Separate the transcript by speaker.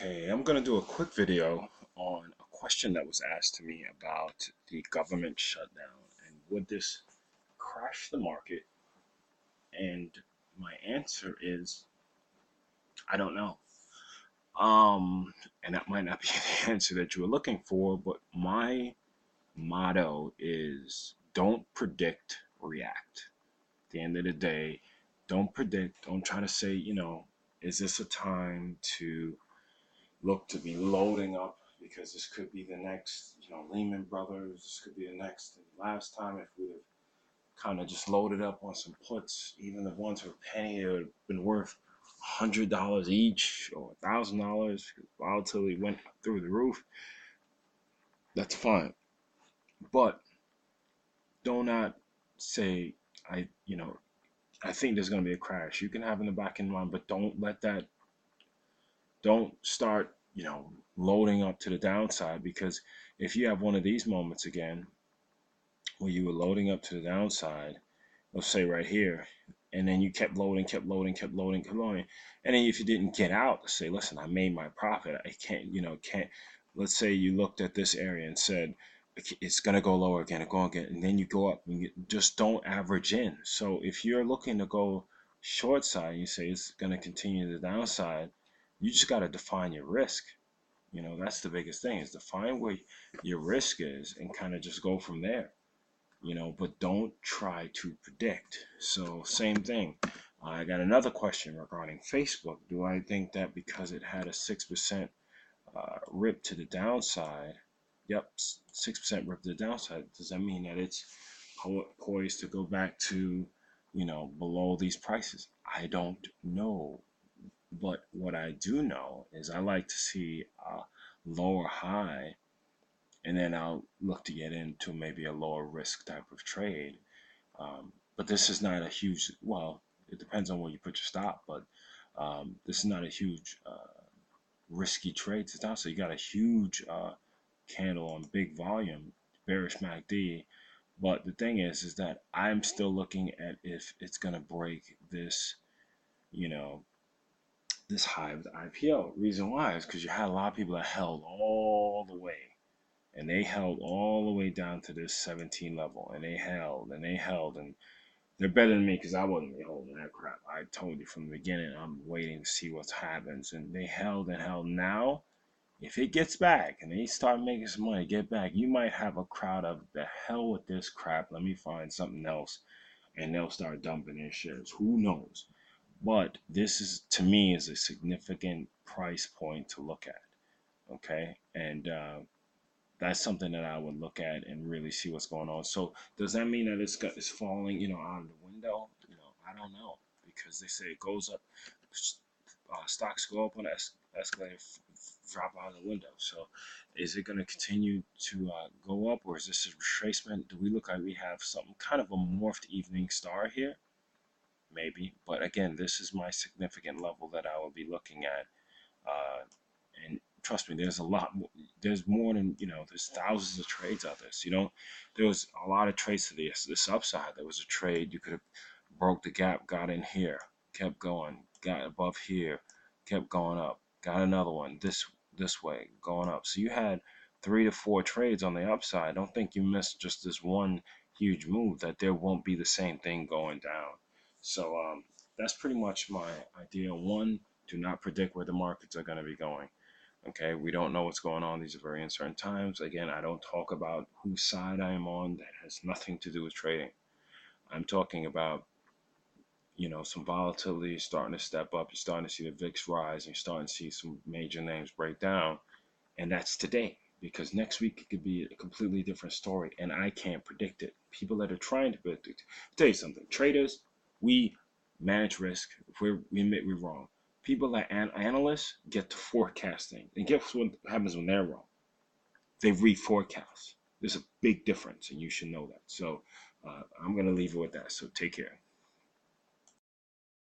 Speaker 1: Okay, I'm going to do a quick video on a question that was asked to me about the government shutdown and would this crash the market? And my answer is I don't know. And that might not be the answer that you were looking for, but my motto is don't predict, react. At the end of the day, don't predict, don't try to say, is this a time to look to be loading up because this could be the next, Lehman Brothers. This could be the next. And last time, if we'd have kind of just loaded up on some puts, even the ones for a penny, it would have been worth $100 each or $1,000 because volatility went through the roof. That's fine, but do not say I think there's going to be a crash. You can have in the back of your mind, but don't let that. Don't start loading up to the downside, because if you have one of these moments again where you were loading up to the downside, let's say right here, and then you kept loading, and then if you didn't get out, say, listen, I made my profit, I can't, let's say you looked at this area and said it's going to go lower again and then you go up, and just don't average in. So if you're looking to go short side, you say it's going to continue the downside, you just got to define your risk. That's the biggest thing, is define where your risk is and kind of just go from there. But don't try to predict. So same thing. I got another question regarding Facebook. Do I think that because it had a 6% rip to the downside, 6% rip to the downside, does that mean that it's poised to go back to, below these prices? I don't know. But what I do know is I like to see a lower high, and then I'll look to get into maybe a lower risk type of trade. But this is not a huge, well, it depends on where you put your stop, but this is not a huge risky trade to down. So you got a huge candle on big volume, bearish MACD. But the thing is that I'm still looking at if it's going to break this, this high of the IPO. Reason why is because you had a lot of people that held all the way, and they held all the way down to this 17 level, and they held and they held, and they're better than me because I wasn't holding that crap. I told you from the beginning I'm waiting to see what happens, and they held and held. Now if it gets back and they start making some money, get back, you might have a crowd of the hell with this crap, let me find something else, and they'll start dumping their shares. Who knows? But this is, to me, is a significant price point to look at. Okay, and that's something that I would look at and really see what's going on. So does that mean that it's falling, out of the window? I don't know, because they say it goes up, stocks go up on escalator, drop out of the window. So is it going to continue to go up, or is this a retracement? Do we look like we have something kind of a morphed evening star here? Maybe, but again, this is my significant level that I will be looking at, and trust me, there's a lot more. There's more than, there's thousands of trades out there. So, there was a lot of trades to this upside. There was a trade you could have broke the gap, got in here, kept going, got above here, kept going up, got another one this way, going up. So you had 3 to 4 trades on the upside. Don't think you missed just this one huge move, that there won't be the same thing going down. So that's pretty much my idea. One, do not predict where the markets are going to be going. Okay, we don't know what's going on. These are very uncertain times. Again, I don't talk about whose side I am on. That has nothing to do with trading. I'm talking about, some volatility starting to step up. You're starting to see the VIX rise, and you're starting to see some major names break down. And that's today, because next week it could be a completely different story, and I can't predict it. People that are trying to predict it. I'll tell you something, traders, we manage risk. If we admit we're wrong. People that analysts get to forecasting, and guess what happens when they're wrong? They reforecast. There's a big difference, and you should know that. So I'm going to leave it with that. So take care.